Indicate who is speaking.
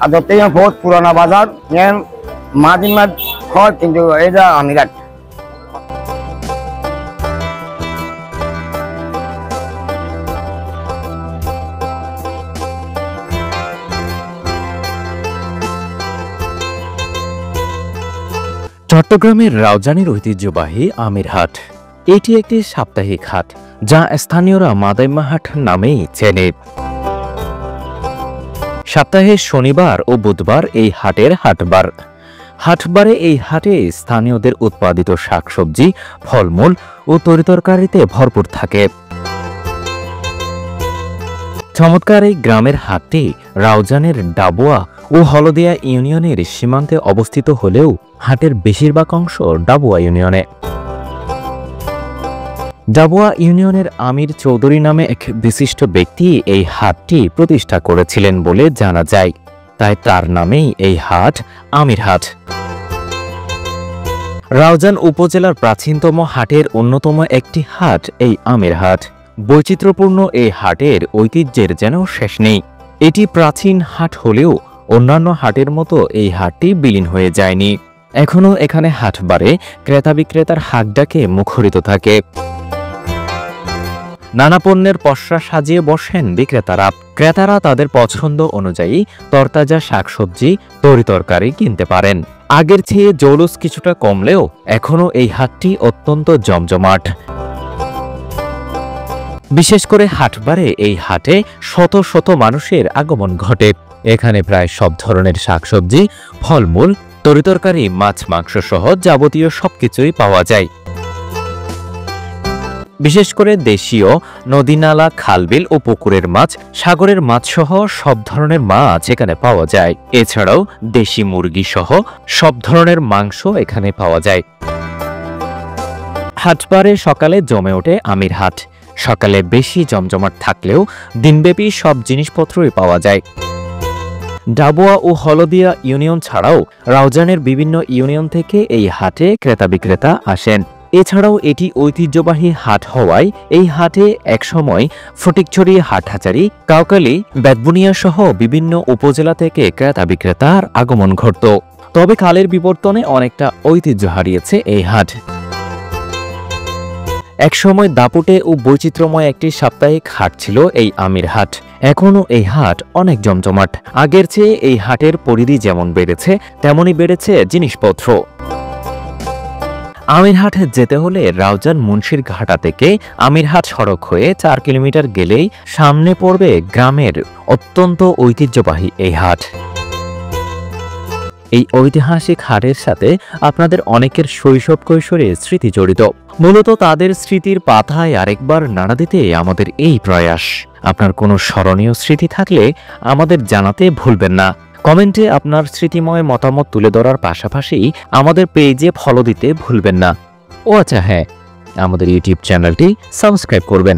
Speaker 1: আদতে বহুত পুরানা বাজার মাদিন মাদ হয় কিন্তু এটা আমিরাট
Speaker 2: চট্টগ্রামের রাউজানের ঐতিহ্যবাহী আমির হাট। এটি একটি সাপ্তাহিক হাট যা স্থানীয়রা মাদাইম্মা হাট নামেই চেনে। সপ্তাহে শনিবার ও বুধবার এই হাটের হাটবার। হাটবারে এই হাটে স্থানীয়দের উৎপাদিত শাকসবজি, ফলমূল ও তরিতরকারিতে ভরপুর থাকে। চমৎকার এই গ্রামের হাটটি রাউজানের ডাবুয়া ও হলদিয়া ইউনিয়নের সীমান্তে অবস্থিত হলেও হাটের বেশিরভাগ অংশ ডাবুয়া ইউনিয়নে। ডাবুয়া ইউনিয়নের আমির চৌধুরী নামে এক বিশিষ্ট ব্যক্তি এই হাটটি প্রতিষ্ঠা করেছিলেন বলে জানা যায়, তাই তার নামেই এই হাট আমির হাট। রাউজান উপজেলার প্রাচীনতম হাটের অন্যতম একটি হাট এই আমির হাট। বৈচিত্র্যপূর্ণ এই হাটের ঐতিহ্যের যেন শেষ নেই। এটি প্রাচীন হাট হলেও অন্যান্য হাটের মতো এই হাটটি বিলীন হয়ে যায়নি। এখনও এখানে হাটবারে ক্রেতা বিক্রেতার হাঁকডাকে মুখরিত থাকে। নানা পণ্যের পসরা সাজিয়ে বসেন বিক্রেতারা। ক্রেতারা তাদের পছন্দ অনুযায়ী তরতাজা শাকসবজি, তরিতরকারি কিনতে পারেন। আগের চেয়ে জৌলুস কিছুটা কমলেও এখনও এই হাটটি অত্যন্ত জমজমাট। বিশেষ করে হাটবারে এই হাটে শত শত মানুষের আগমন ঘটে। এখানে প্রায় সব ধরনের শাকসবজি, ফলমূল, তরিতরকারি, মাছ মাংস সহ যাবতীয় সবকিছুই পাওয়া যায়। বিশেষ করে দেশীয় নদীনালা, খালবিল ও পুকুরের মাছ, সাগরের মাছ সহ সব ধরনের মাছ এখানে পাওয়া যায়। এছাড়াও দেশি মুরগি সহ সব ধরনের মাংস এখানে পাওয়া যায়। হাটবারে সকালে জমে ওঠে আমির হাট। সকালে বেশি জমজমাট থাকলেও দিনব্যাপী সব জিনিসপত্রই পাওয়া যায়। ডাবুয়া ও হলদিয়া ইউনিয়ন ছাড়াও রাউজানের বিভিন্ন ইউনিয়ন থেকে এই হাটে ক্রেতা বিক্রেতা আসেন। এছাড়াও এটি ঐতিহ্যবাহী হাট হওয়ায় এই হাটে একসময় ফটিকছড়ি, হাটহাজারী, কাউকালী, বেতবুনিয়া সহ বিভিন্ন উপজেলা থেকে ক্রেতা বিক্রেতার আগমন ঘটত। তবে কালের বিবর্তনে অনেকটা ঐতিহ্য হারিয়েছে এই হাট। একসময় দাপুটে ও বৈচিত্র্যময় একটি সাপ্তাহিক হাট ছিল এই আমির হাট। এখনও এই হাট অনেক জমজমাট। আগের চেয়ে এই হাটের পরিধি যেমন বেড়েছে তেমনই বেড়েছে জিনিসপত্র। আমিরহাট যেতে হলে রাউজান মুন্সির ঘাটা থেকে আমিরহাট সড়ক হয়ে 4 কিলোমিটার গেলেই সামনে পড়বে গ্রামের অত্যন্ত ঐতিহ্যবাহী এই হাট। এই ঐতিহাসিক হাটের সাথে আপনাদের অনেকের শৈশব কৈশোরের স্মৃতি জড়িত। মূলত তাদের স্মৃতির পাতায় আরেকবার নাড়া দিতে আমাদের এই প্রয়াস। আপনার কোনো স্মরণীয় স্মৃতি থাকলে আমাদের জানাতে ভুলবেন না। কমেন্টে আপনার স্মৃতিময় মতামত তুলে ধরার পাশাপাশি আমাদের পেজে ফলো দিতে ভুলবেন না। ও আচ্ছা হ্যাঁ, আমাদের ইউটিউব চ্যানেলটি সাবস্ক্রাইব করবেন।